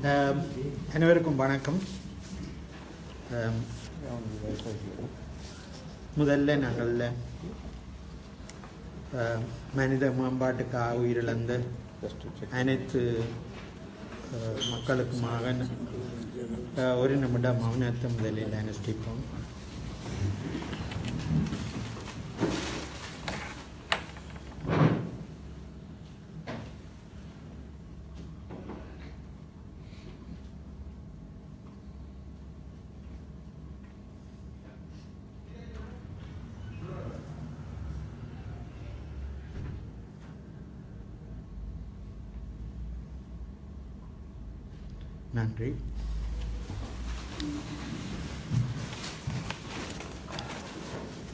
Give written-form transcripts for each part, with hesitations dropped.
அனைவருக்கும் வணக்கம். முதல்ல நாங்கள் மனித மேம்பாட்டுக்காக உயிரிழந்த அனைத்து மக்களுக்குமாக ஒரு நிமிடம் மௌனத்தை முதலில் அனுஷ்டிப்போம். நன்றி.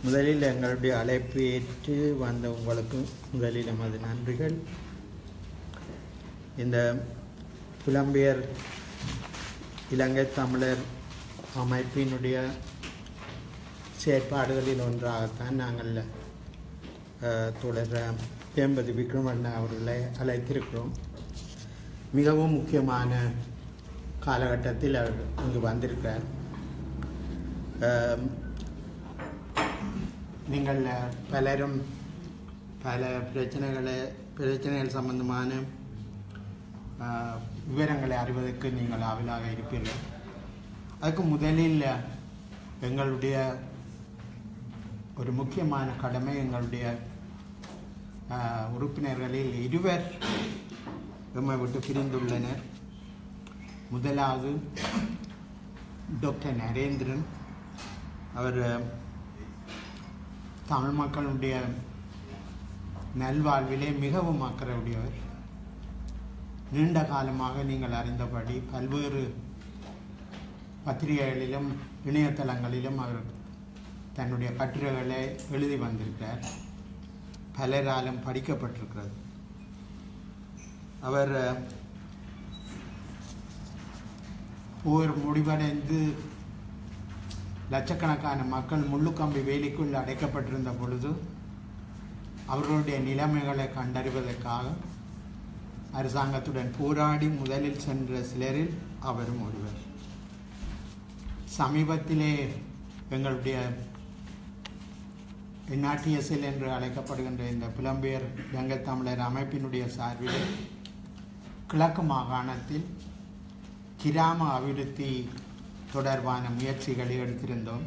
முதலில் எங்களுடைய அழைப்பு ஏற்று வந்த உங்களுக்கு முதலில் நமது நன்றிகள். இந்த புலம்பெயர் இலங்கை தமிழர் அமைப்பினுடைய செயற்பாடுகளில் ஒன்றாகத்தான் நாங்கள் தொடர் ஜெயம்பதி விக்ரமரட்ன அவர்களை அழைத்திருக்கிறோம். மிகவும் முக்கியமான காலகட்டத்தில் அவர் இங்கு வந்திருக்கிறார். நீங்கள் பலரும் பல பிரச்சனைகள் சம்பந்தமான விவரங்களை அறிவதற்கு நீங்கள் ஆவலாக இருப்பீர்கள். அதுக்கு முதலில் எங்களுடைய ஒரு முக்கியமான கடமை, எங்களுடைய உறுப்பினர்களில் இருவர் எம்மை விட்டு பிரிந்துள்ளனர். முதலாவது டாக்டர் நரேந்திரன். அவர் தமிழ் மக்களுடைய நல்வாழ்விலே மிகவும் அக்கறை உடையவர். நீண்ட காலமாக நீங்கள் அறிந்தபடி பல்வேறு பத்திரிகைகளிலும் இணையதளங்களிலும் அவர் தன்னுடைய கட்டுரைகளை எழுதி வந்திருக்கிறார். பலராலும் படிக்கப்பட்டிருக்கிறது. அவர் போர் முடிவடைந்து லட்சக்கணக்கான மக்கள் முள்ளுக்கம்பி வேலிக்குள் அடைக்கப்பட்டிருந்த பொழுது அவர்களுடைய நிலைமைகளை கண்டறிவதற்காக அரசாங்கத்துடன் போராடி முதலில் சென்ற சிலரில் அவரும் ஒருவர். சமீபத்திலே எங்களுடைய NRTSL என்று அழைக்கப்படுகின்ற இந்த புலம்பெயர் இலங்கை தமிழர் அமைப்பினுடைய சார்பில் கிழக்கு மாகாணத்தில் கிராம அபிவிருத்தி தொடர்பான முயற்சிகளை எடுத்திருந்தோம்.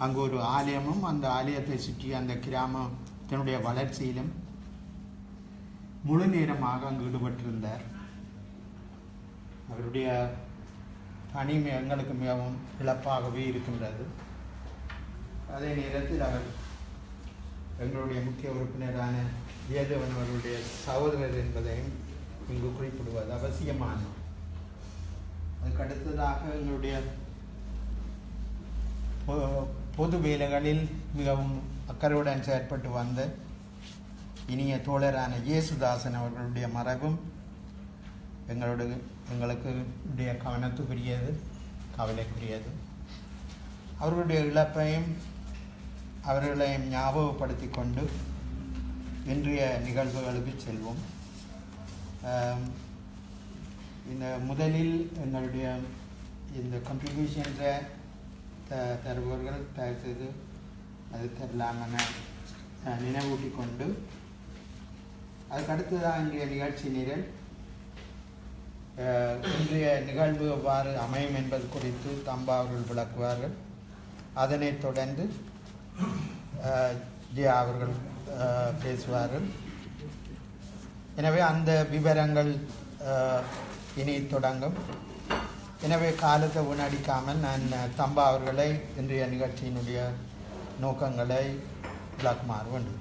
அங்கு ஒரு ஆலயமும் அந்த ஆலயத்தை சுற்றி அந்த கிராமத்தினுடைய வளர்ச்சியிலும் முழு நேரமாக அங்கு ஈடுபட்டிருந்தார். அவருடைய பணி எங்களுக்கு மிகவும் இழப்பாகவே இருக்கின்றது. அதே நேரத்தில் அவர் எங்களுடைய முக்கிய உறுப்பினரான ஜெயதேவன் அவர்களுடைய சகோதரர் என்பதையும் இங்கு குறிப்பிடுவது அவசியமானது. அதுக்கு அடுத்ததாக எங்களுடைய பொது வேலைகளில் மிகவும் அக்கறையுடன் செயற்பட்டு வந்த இனிய தோழரான இயேசுதாசன் அவர்களுடைய மறைவும் எங்களுக்கு கவனத்துக்குரியது, கவலைக்குரியது. அவர்களுடைய இழப்பையும் அவர்களையும் ஞாபகப்படுத்தி கொண்டு இன்றைய நிகழ்வுகளுக்கு செல்வோம். இந்த முதலில் எங்களுடைய இந்த கண்ட்ரிபியூஷன்ஸை தருபவர்கள் தயவு செய்து அது தரலாமென நினைவூட்டி கொண்டு அதுக்கடுத்துதான் இன்றைய நிகழ்ச்சி நிரல். இன்றைய நிகழ்வு எவ்வாறு அமையும் என்பது குறித்து தம்பா அவர்கள் விளக்குவார்கள். அதனைத் தொடர்ந்து ஜெயா அவர்கள் பேசுவார்கள். எனவே அந்த விவரங்கள் இனி தொடங்கும். எனவே காலத்தை வீணடிக்காமல் நான் தம்பா அவர்களை இன்றைய நிகழ்ச்சியினுடைய நோக்கங்களை விளக்குமாறு வேண்டும்.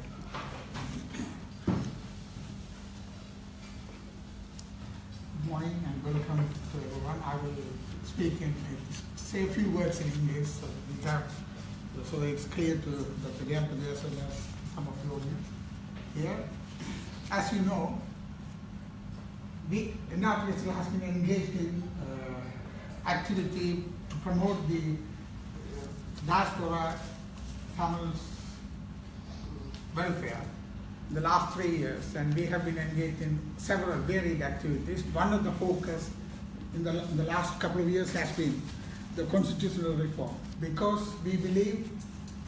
Good morning and welcome to everyone. I will say a few words in English so it's clear to Dr. Jayampathy as well as some of you here. As you know, the NRTSL has been engaged in activity to promote the diaspora Tamils welfare in the last 3 years, and we have been engaged in several varied activities. One of the focus in the last couple of years has been the constitutional reform, because we believe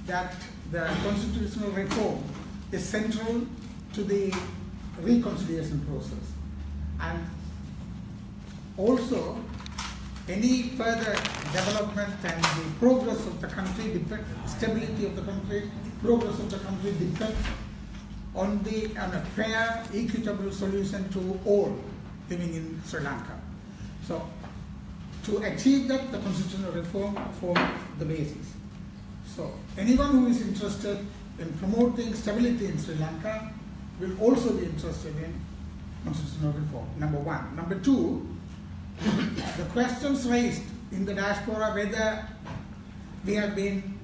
that the constitutional reform is central to the reconciliation process. And also, any further development and the progress of the country, stability of the country, progress of the country depends on a fair, equitable solution to all living in Sri Lanka. So, to achieve that, the constitutional reform forms the basis. So, anyone who is interested in promoting stability in Sri Lanka will also be interested in constitutional reform, number one. Number two, the questions raised in the diaspora, whether we have been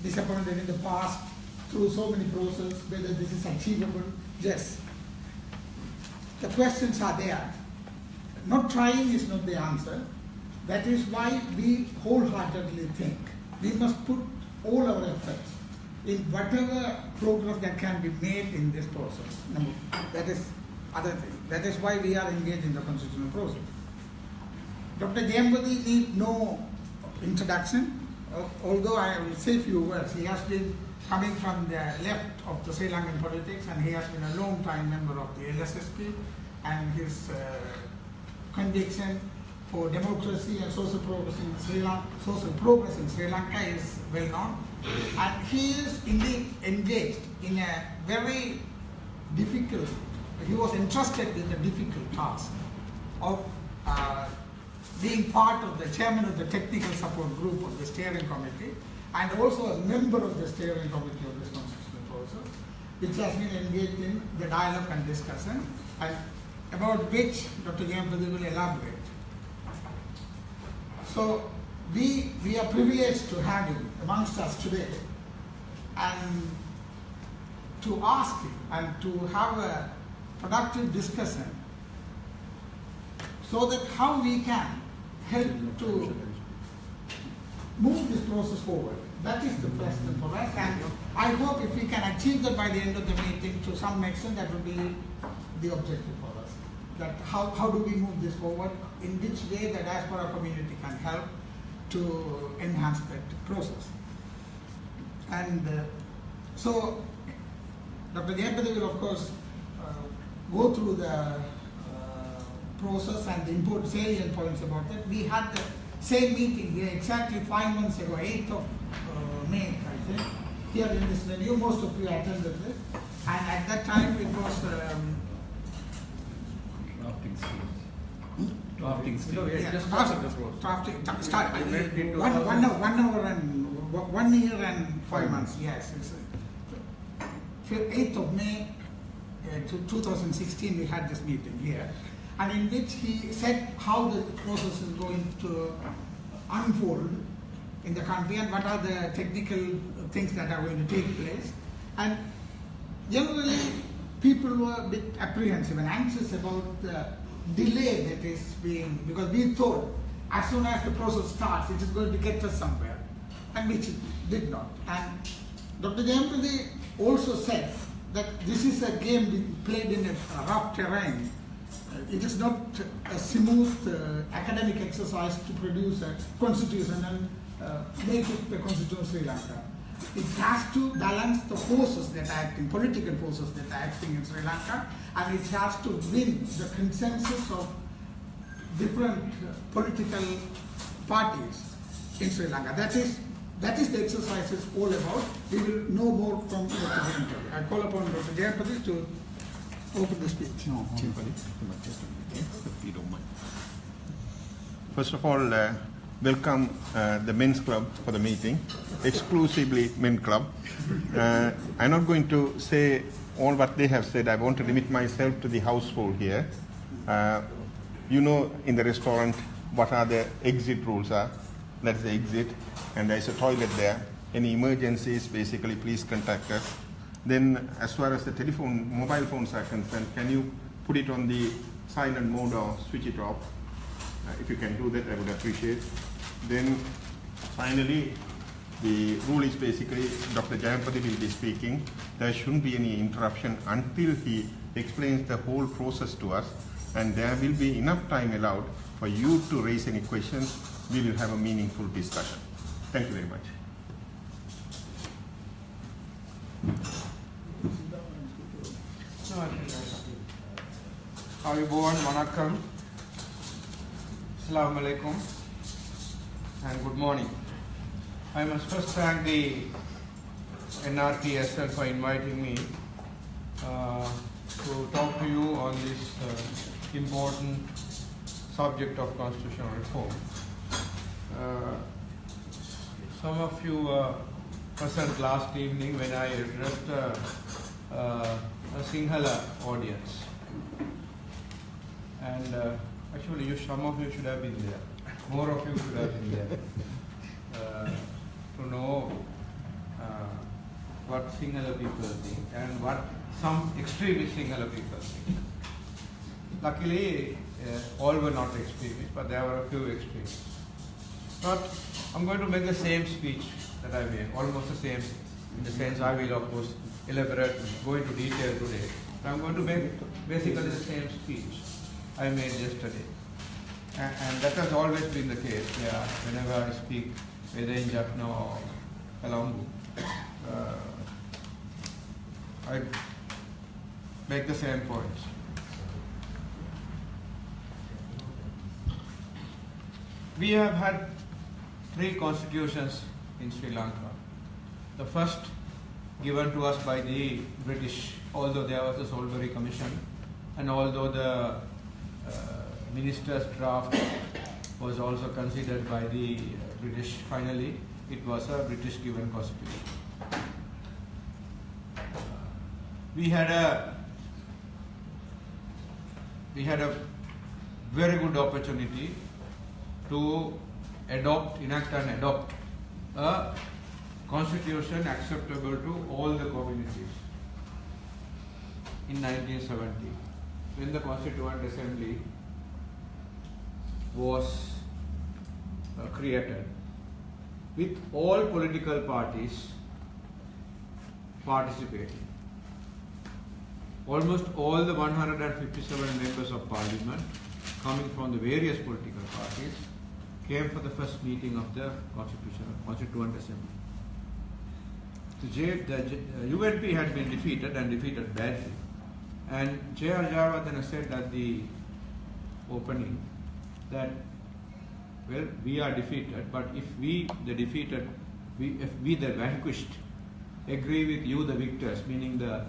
disappointed in the past through so many processes, whether this is achievable, yes. The questions are there. Not trying is not the answer. That is why we wholeheartedly think we must put all our efforts in whatever progress that can be made in this process. That is other thing. That is why we are engaged in the constitutional process. Dr. Jayampathy need no introduction, although I will say a few words. He has been coming from the left of the Sri Lankan politics, and he has been a long time member of the LSSP, and his conviction for democracy and social progress in Sri Lanka is well known. And he is indeed engaged in a very difficult, he was entrusted with a difficult task of being part of the chairman of the technical support group of the steering committee, and also a member of the steering committee of this constitutional process, which has been engaged in the dialogue and discussion, and about which Dr. Jayampathy will elaborate. So we are privileged to have him amongst us today, and to ask him and to have a productive discussion so that how we can help to move this process forward. That is the question for us, and I hope if we can achieve that by the end of the meeting to some extent, that will be the objective for us. That how do we move this forward, in which way the diaspora community can help to enhance that process. And so Dr. Jayampathy will of course go through the process and the important salient points about that. We had the same meeting here exactly 5 months ago, 8th of May, I think, here in this venue. Most of you attended this, and at that time it was drafting stage. Yeah, Just drafting. Start. 1 year and 5 months. Yes, it's 8th of May 2016. We had this meeting here, and in which he said how the process is going to unfold in the country and what are the technical things that are going to take place. And generally, people were a bit apprehensive and anxious about the delay that is being, because we thought as soon as the process starts, it is going to get us somewhere, and which it did not. And Dr. Jayampathy also said that this is a game being played in a rough terrain. It is not a smooth academic exercise to produce a constitution and make it the constitution of Sri Lanka. It has to balance the forces that are acting, political forces that are acting in Sri Lanka, and it has to win the consensus of different political parties in Sri Lanka. That is the exercise is all about. We will know more from Dr. Jayampathy. I call upon Dr. Jayampathy to open the speech. No, if you don't mind. First of all, welcome the men's club for the meeting, exclusively men club. I'm not going to say all what they have said. I want to limit myself to the household here. You know, in the restaurant, what are the exit rules are. That's the exit, and there's a toilet there. Any emergencies, basically, please contact us. Then, as far as the mobile phones are concerned, can you put it on the silent mode or switch it off? If you can do that, I would appreciate. Then, finally, the rule is basically Dr. Jayampathy will be speaking. There shouldn't be any interruption until he explains the whole process to us. and there will be enough time allowed for you to raise any questions. We will have a meaningful discussion. Thank you very much. Ayubowan, Vanakkam, Assalamu alaikum, and good morning. I must first thank the NRTSL for inviting me to talk to you on this important subject of constitutional reform. Some of you present last evening when I addressed a Sinhala audience. And actually, some of you should have been there. More of you should have been there to know what Sinhala people think and what some extremist Sinhala people think. Luckily, all were not extremists, but there were a few extremists. But I'm going to make the same speech that I made, almost the same, in the sense I will, of course, elaborate, go into detail today. But I'm going to make basically the same speech I made yesterday. And that has always been the case. Yeah, whenever I speak, whether in Jaffna or Colombo, I make the same points. We have had 3 constitutions in Sri Lanka. The first given to us by the British, although there was a Salisbury Commission, and although the minister's draft was also considered by the British, finally it was a British given constitution. We had a very good opportunity to enact and adopt a constitution acceptable to all the communities in 1970, when the Constituent Assembly was created, with all political parties participating. Almost all the 157 members of parliament coming from the various political parties came for the first meeting of the Constituent Assembly. The UNP had been defeated and defeated badly. And Jayampathy said at the opening that, well, we are defeated, but if we, the defeated, if we, the vanquished, agree with you, the victors, meaning the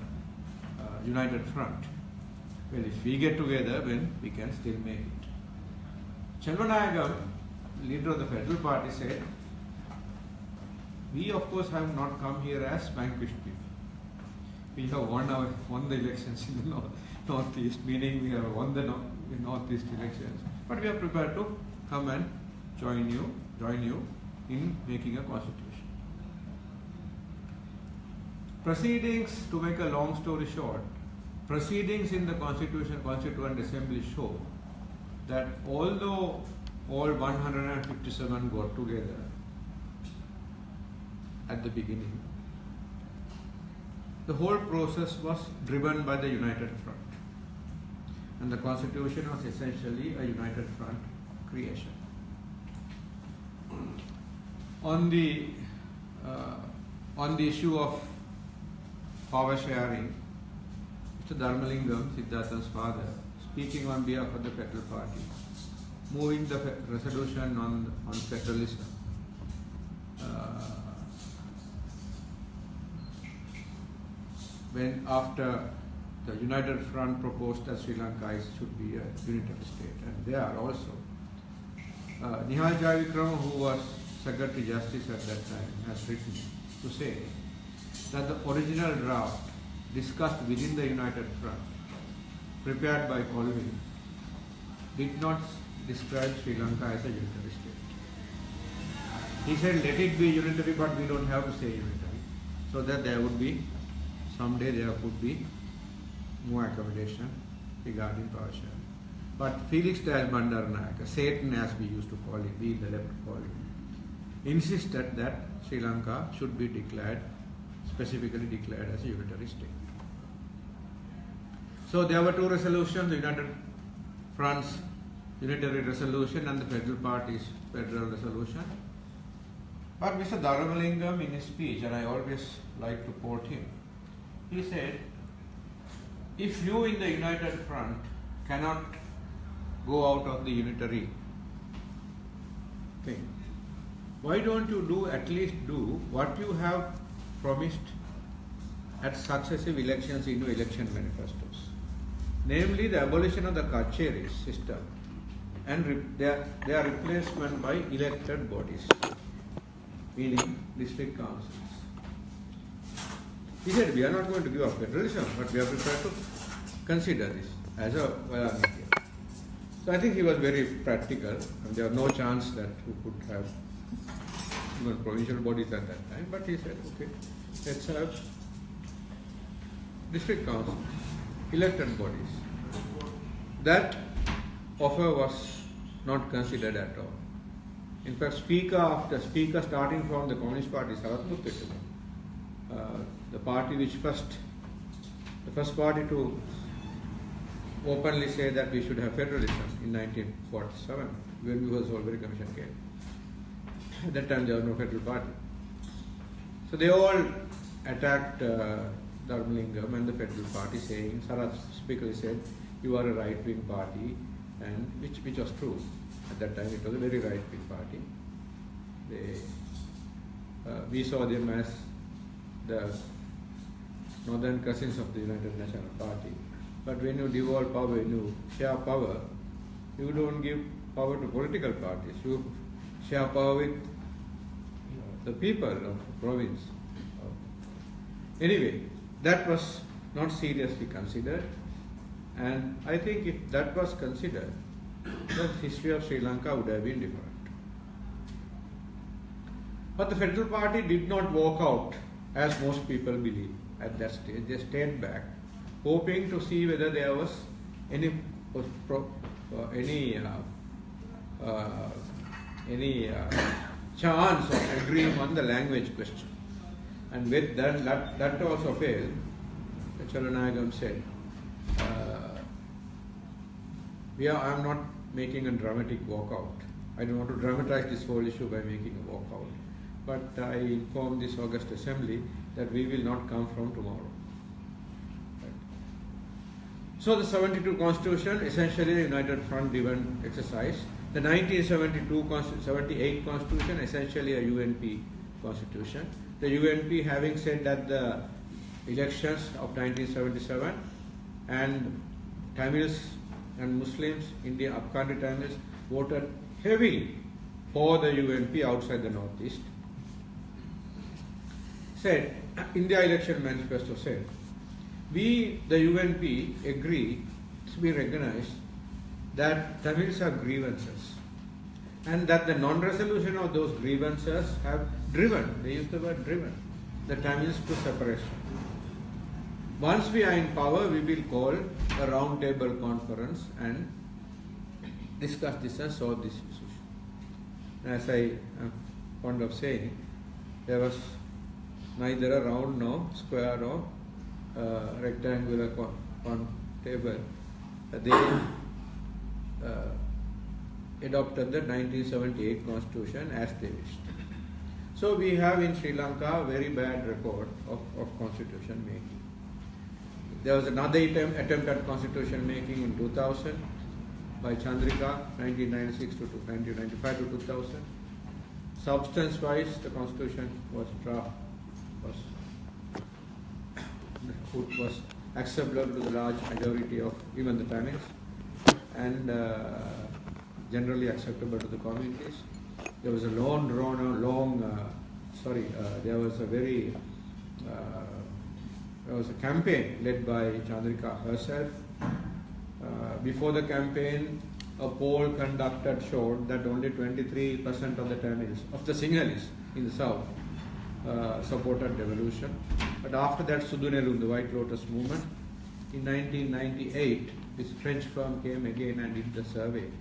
United Front, well, if we get together, then we can still make it. Chelvanayagam, leader of the Federal Party, said, we of course have not come here as vanquished people. We have won the elections in the northeast, meaning we have won the northeast elections. But we are prepared to come and join you in making a constitution. Proceedings, to make a long story short, proceedings in the Constituent Assembly show that although all 157 got together at the beginning, the whole process was driven by the United Front. And the Constitution was essentially a United Front creation. On the issue of power sharing, Mr. Dharmalingam, Siddhartha's father, speaking on behalf of the Federal Party, moving the resolution on federalism, when after the United Front proposed that Sri Lanka should be a unitary state, and there also Nihal Jayavikrama, who was Secretary Justice at that time, has written to say that the original draft discussed within the United Front, prepared by Colvin, did not describe Sri Lanka as a unitary state. He said, let it be unitary, but we don't have to say unitary, so that there would be, someday there could be more accommodation regarding power sharing. But Felix Das Bandaranaike, Satan as we used to call it, we in the left call it, insisted that Sri Lanka should be declared, specifically declared as a unitary state. So there were 2 resolutions. The United Front's unitary resolution and the Federal Party's federal resolution. But Mr. Dharamalingam in his speech, and I always like to quote him, he said, if you in the United Front cannot go out of the unitary thing, why don't you at least do what you have promised at successive elections in your election manifestos, namely the abolition of the Kacheri system and their replacement by elected bodies, meaning district councils. He said, we are not going to give up federalism, but we are prepared to consider this as a viability. So I think he was very practical, and there was no chance that we could have even provincial bodies at that time, but he said, okay, let's have district councils, elected bodies. That offer was not considered at all. In fact, speaker after speaker, starting from the Communist Party, the party which the first party to openly say that we should have federalism in 1947, when the Solvary Commission came. At that time there was no federal party. So they all attacked Dharmalingam and the federal party, saying, Sarath specifically said, you are a right-wing party, and which was true. At that time it was a very right-wing party. We saw them as the northern cousins of the United National Party. But when you devolve power, when you share power, you don't give power to political parties. You share power with the people of the province. Anyway, that was not seriously considered, and I think if that was considered, the history of Sri Lanka would have been different. But the Federal Party did not walk out, as most people believe at that stage. They stayed back, hoping to see whether there was any chance of agreeing on the language question. And with that also failed. Chalanayagam said, I am not making a dramatic walkout. I don't want to dramatize this whole issue by making a walkout. But I informed this August Assembly that we will not come from tomorrow. Right. So the 72 Constitution, essentially a United Front driven exercise. The 1978 Constitution, essentially a UNP Constitution. The UNP having said that the elections of 1977 and Tamils and Muslims, Indian upcountry Tamils, voted heavily for the UNP outside the Northeast. Said, India Election Manifesto said, we, the UNP, agree to be recognized that Tamils have grievances and that the non-resolution of those grievances have driven, they use the word driven, the Tamils to separation. Once we are in power, we will call a round-table conference and discuss this and solve this issue. As I am fond of saying, there was neither a round nor square or rectangular table. They adopted the 1978 Constitution as they wished. So we have in Sri Lanka a very bad record of constitution making. There was another attempt at constitution making in 2000 by Chandrika, 1996 to 1995 to 2000. Substance-wise, the constitution was acceptable to the large majority of even the Tamils and generally acceptable to the communities. There was a there was a campaign led by Chandrika herself. Before the campaign, a poll conducted showed that only 23% of the Tamils, of the Sinhalese in the south, supported devolution. But after that, Sudunelu, the White Lotus movement, in 1998, this French firm came again and did the survey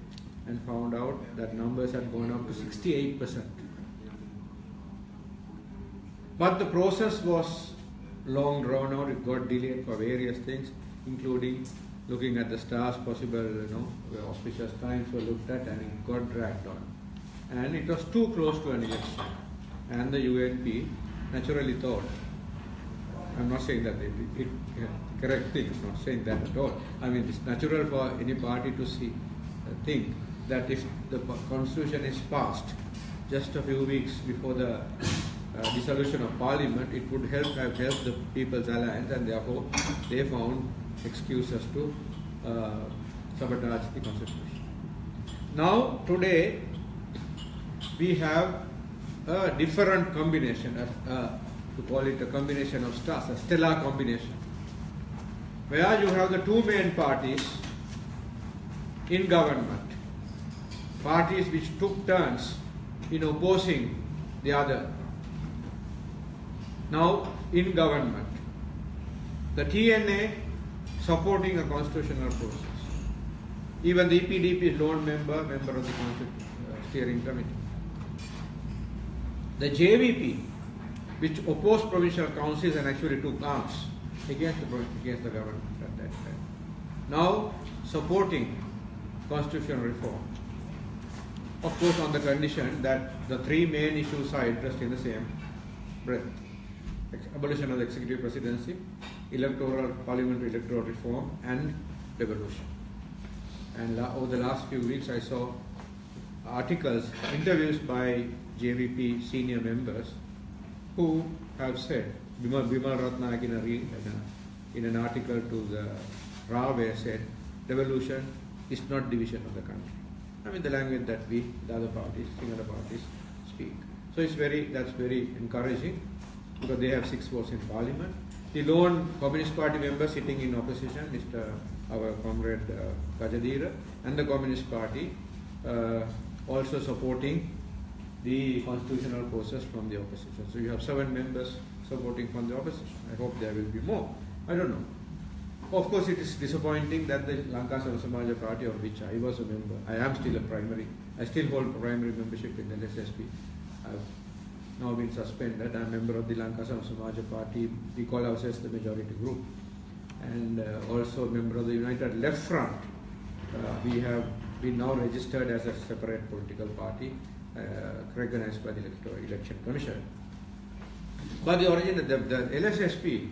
and found out that numbers had gone up to 68%. But the process was long drawn out, it got delayed for various things, including looking at the stars, possible, auspicious times were looked at, and it got dragged on. And it was too close to an election. And the UNP naturally thought, I'm not saying that it correct thing, I'm not saying that at all. I mean, it's natural for any party to think that if the constitution is passed just a few weeks before the dissolution of parliament, it would have helped the People's Alliance, and therefore they found excuses to sabotage the constitution. Now, today, we have a different combination, to call it a combination of stars, a stellar combination, where you have the two main parties in government, parties which took turns in opposing the other. Now, in government, the TNA supporting a constitutional process. Even the EPDP is lone member of the steering committee. The JVP, which opposed provincial councils and actually took arms against the government at that time, now supporting constitutional reform. Of course, on the condition that the three main issues are addressed in the same breath: abolition of the executive presidency, parliamentary electoral reform, and devolution. And over the last few weeks, I saw articles, interviews by JVP senior members who have said, Wickramaratne in an article to the Harrow said, devolution is not division of the country. I mean, the language that the other parties, singular parties, speak. So that's very encouraging, because they have 6 votes in parliament. The lone Communist Party member sitting in opposition, our comrade Kajadira, and the Communist Party also supporting the constitutional process from the opposition. So you have 7 members supporting from the opposition. I hope there will be more. I don't know. Of course, it is disappointing that the Lanka Samaja Party, of which I was a member, I am still I still hold primary membership in the LSSP. I've now been suspended. I'm a member of the Lanka Samaja Party. We call ourselves the majority group. And also a member of the United Left Front. We have been now registered as a separate political party, recognized by the Election Commission. But the origin of the LSSP,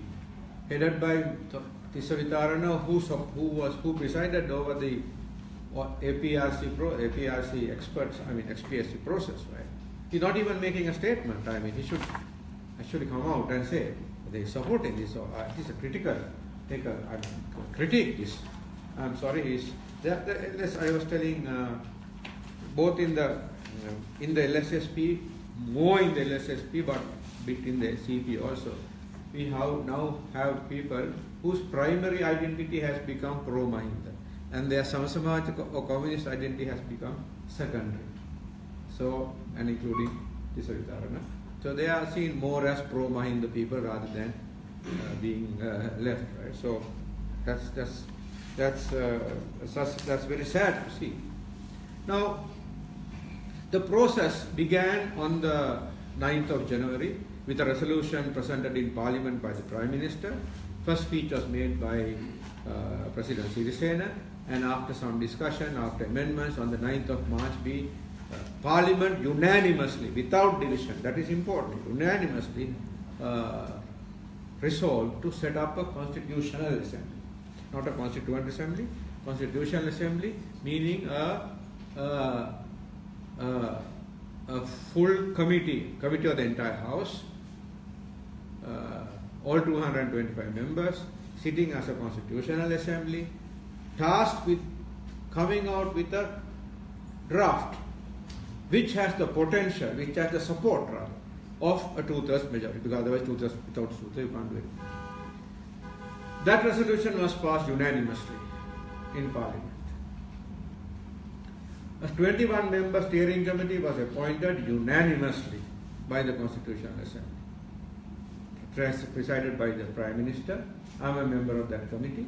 headed by Tisavitarana, who presided over the APRC experts, XPSC process, right? He's not even making a statement. I mean, he should actually come out and say they supporting this. So this is a critical, critique this. I'm sorry. I was telling both in the LSSP, more in the LSSP, but bit in the CP also. We now have people whose primary identity has become pro-Mahinda, and their Samsamaj or communist identity has become secondary. So, and including Tisavitarana. So they are seen more as pro-Mahinda people rather than being left, right? So that's very sad to see. Now, the process began on the 9th of January with a resolution presented in Parliament by the Prime Minister. First speech was made by President Sirisena, and after some discussion, after amendments, on the 9th of March, Parliament unanimously, without division, that is important, unanimously resolved to set up a constitutional assembly. Not a constituent assembly, constitutional assembly, meaning a full committee of the entire House, all 225 members, sitting as a constitutional assembly, tasked with coming out with a draft which has the potential, which has the support rather, of a 2/3 majority, because otherwise 2/3 without 2/3 you can't do it. That resolution was passed unanimously in Parliament. A 21-member steering committee was appointed unanimously by the Constitutional Assembly, presided by the Prime Minister. I am a member of that committee.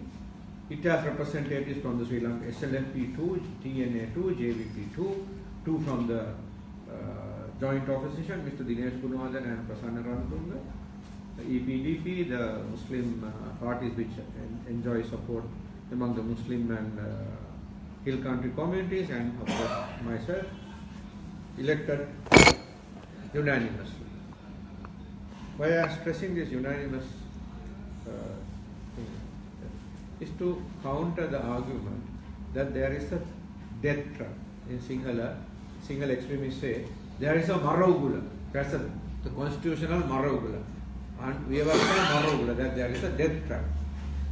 It has representatives from the Sri Lanka SLFP2, TNA2, JVP2, 2 from the joint opposition, Mr. Dinesh Gunawardene and Prasanna Ranatunga, the EPDP, the Muslim parties which enjoy support among the Muslim and hill country communities, and of course myself, elected unanimously. Why I am stressing this unanimous thing is to counter the argument that there is a death trap. In Sinhala extremists say there is a Marogula. That's the constitutional Marogula. And we have also Marogula, that there is a death trap.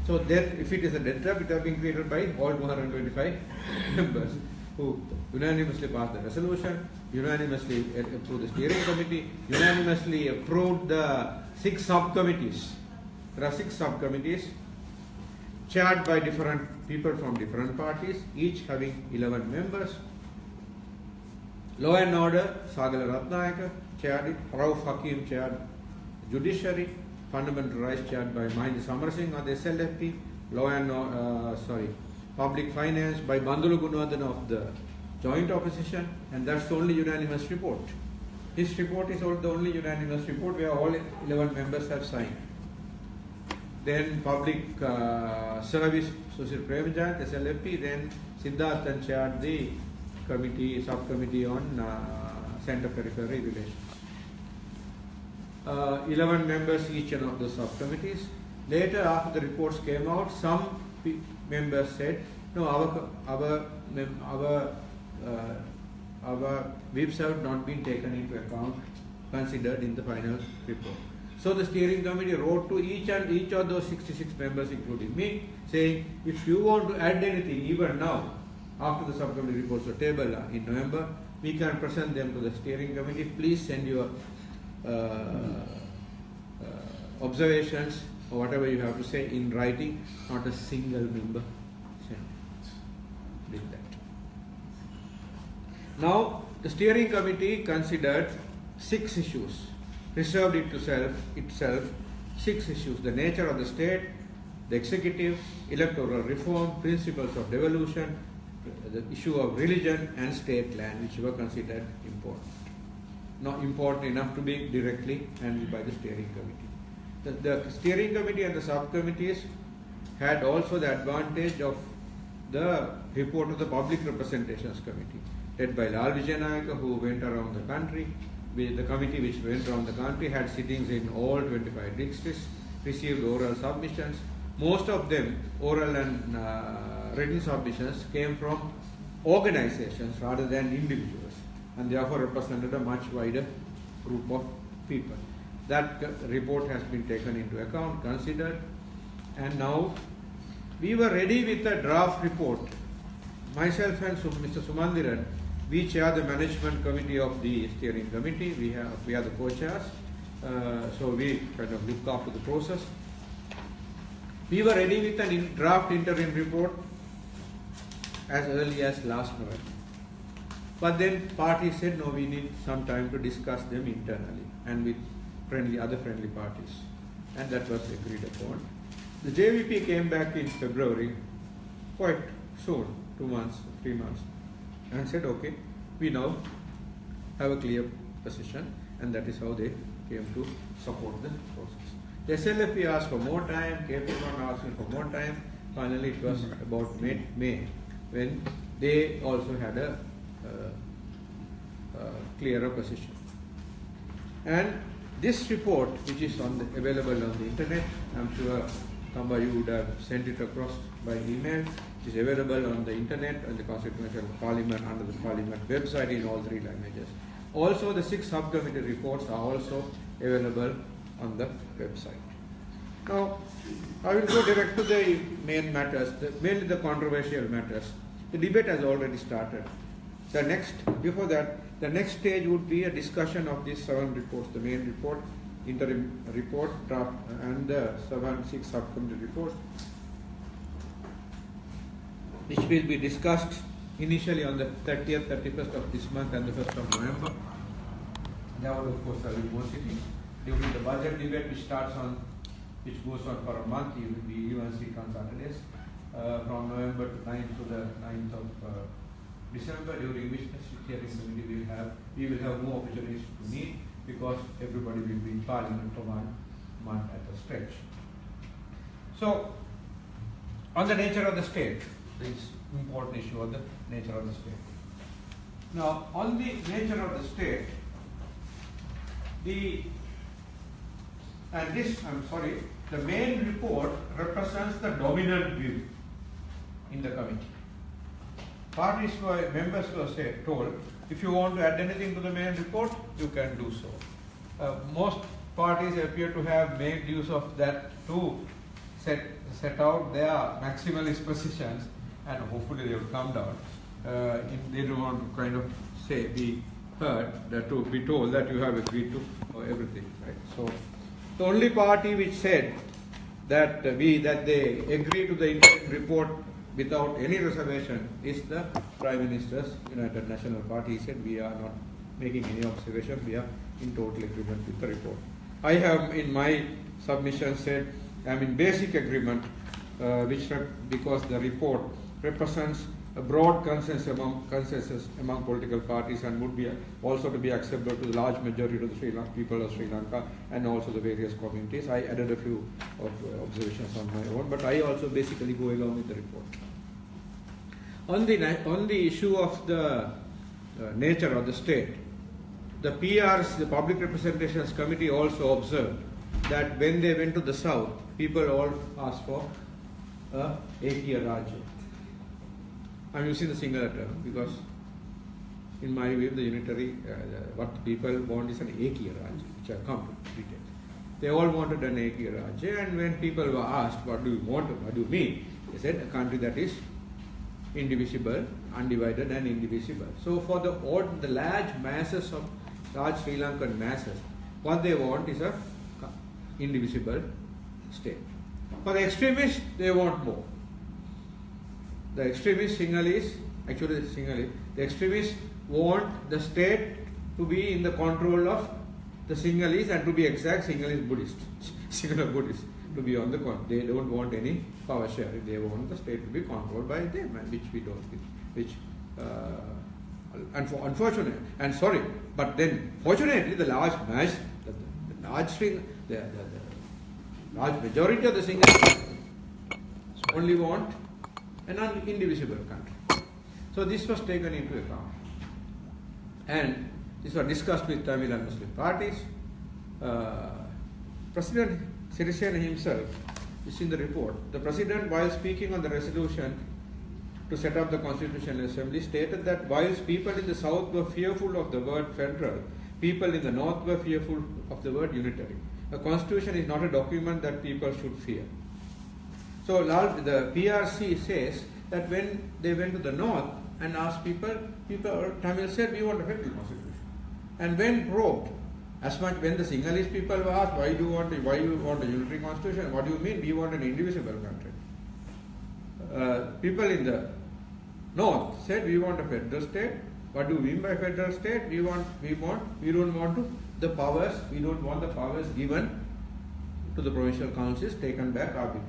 So if it is a death trap, it has been created by all 225 members who unanimously passed the resolution, unanimously approved the steering committee, unanimously approved the 6 subcommittees. There are 6 subcommittees chaired by different people from different parties, each having 11 members. Law and Order, Sagala Ratnayaka chaired it, Harrow Hakim chaired Judiciary, Fundamental Rights chaired by Mahinda Samarsinghe of the SLFP, Public Finance by Bandulu Gunawardena of the Joint Opposition, and that's the only unanimous report. This report is the only unanimous report where all 11 members have signed. Then Public Service, Sushil Premjayant, SLFP, then Siddharthan chaired the subcommittee on Centre Periphery Relations. 11 members each of the subcommittees. Later, after the reports came out, some members said, no, our whips have not been taken into account, considered in the final report. So the steering committee wrote to each of those 66 members, including me, saying, if you want to add anything, even now, after the subcommittee reports are tabled in November, we can present them to the steering committee. Please send your observations or whatever you have to say in writing, not a single member sentence. Did that. Now, the steering committee considered 6 issues, reserved it to itself 6 issues: the nature of the state, the executive, electoral reform, principles of devolution, the issue of religion and state land, which were considered important. Not important enough to be directly handled by the steering committee. The steering committee and the subcommittees had also the advantage of the report of the Public Representations Committee, led by Lal Vijayanayaka, who went around the country. The committee which went around the country had sittings in all 25 districts, received oral submissions. Most of them, oral and written submissions, came from organizations rather than individuals, and therefore represented a much wider group of people. That report has been taken into account, considered, and now we were ready with a draft report. Myself and Mr. Sumandiran, we chair the management committee of the steering committee. We are the co-chairs, so we kind of look after the process. We were ready with a draft interim report as early as last November. But then parties said, no, we need some time to discuss them internally and with other friendly parties. And that was agreed upon. The JVP came back in February, quite soon, 2 months, 3 months, and said, okay, we now have a clear position, and that is how they came to support the process. The SLFP asked for more time, KP1 asked for more time. Finally, it was about May when they also had a clearer position. And this report, which is available on the internet, I'm sure Kamba, you would have sent it across by email. It is available on the internet, on the Constitutional Parliament, under the Parliament website in all 3 languages. Also, the 6 subcommittee reports are also available on the website. Now, I will go direct to the main matters, mainly the controversial matters. The debate has already started. Before that, the next stage would be a discussion of these 7 reports, the main report, interim report, draft, and the 6 subcommittee reports, which will be discussed initially on the 30th, 31st of this month and the 1st of November. There will, of course, there will be more sittings. During the budget debate, which goes on for a month, we even sit on Saturdays, from November 9th to the 9th of December, during which the steering committee we will have more opportunities to meet, because everybody will be in Parliament for 1 month at a stretch. So, on the nature of the state, this important issue of the nature of the state. Now, on the nature of the state, the main report represents the dominant view in the committee. Members were told, if you want to add anything to the main report, you can do so. Most parties appear to have made use of that to set out their maximalist positions, and hopefully they will come down. They don't want to kind of be heard, to be told that you have agreed to everything, right? So the only party which said that they agree to the interim report without any reservation is the Prime Minister's United National Party. He said, we are not making any observation, we are in total agreement with the report. I have in my submission said I am in basic agreement because the report represents a broad consensus among political parties and would be also to be acceptable to the large majority of the people of Sri Lanka and also the various communities. I added a few observations on my own, but I also basically go along with the report. On the issue of the nature of the state, the PRs, the Public Representations Committee, also observed that when they went to the south, people all asked for a Ekiya Rajya. I'm using the singular term because in my view the unitary, what people want is an Ekiya Rajya, which I come to detail. They all wanted an Ekiya Rajya, and when people were asked, what do you want, what do you mean? They said a country that is indivisible, undivided and indivisible. So for the large masses of large Sri Lankan masses, what they want is a indivisible state. For the extremists, they want more. The extremist Sinhalese, the extremists want the state to be in the control of the Sinhalese, and to be exact, Sinhalese Buddhists, Sinhala Buddhists, to be on the control. They don't want any power sharing. They want the state to be controlled by them, and which we don't, unfortunately, and sorry, but then fortunately the large mass, the large majority of the Sinhalese only want an indivisible country. So this was taken into account, and this was discussed with Tamil and Muslim parties. President Sirisena himself is in the report. The President, while speaking on the resolution to set up the Constitutional Assembly, stated that whilst people in the south were fearful of the word federal, people in the north were fearful of the word unitary. A constitution is not a document that people should fear. So the PRC says that when they went to the north and asked people Tamil said, we want a federal constitution. And when probed, when the Sinhalese people were asked, why you want a unitary constitution? What do you mean? We want an indivisible country. People in the north said, we want a federal state. What do we mean by federal state? We don't want the powers given to the provincial councils taken back arbitrarily.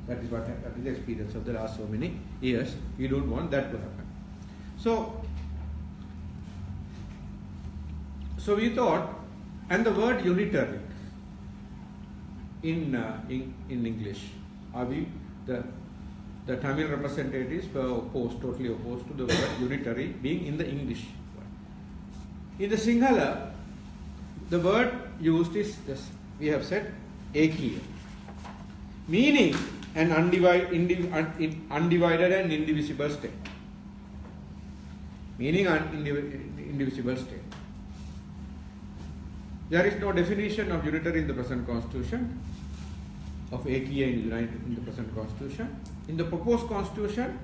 That is the experience of the last so many years. We don't want that to happen. So we thought, and the word unitary in English, the Tamil representatives were totally opposed to the word unitary being in the English word. In the Sinhala, the word used is this, we have said Ekiya, meaning an undivided and indivisible state. Meaning indivisible state. There is no definition of unitary in the present constitution, of Ekiya in the present constitution. In the proposed constitution,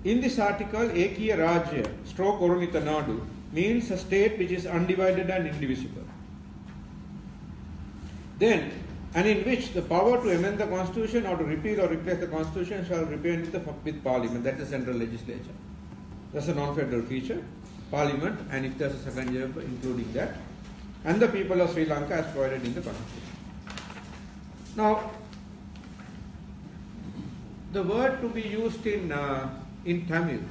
in this article, Ekiya Rajya / Orunitha Nadu means a state which is undivided and indivisible. Then, and in which the power to amend the constitution or to repeal or replace the constitution shall remain with parliament, that is the central legislature. That's a non-federal feature, parliament, and if there's a second year including that, and the people of Sri Lanka as provided in the constitution. Now, the word to be used in Tamil,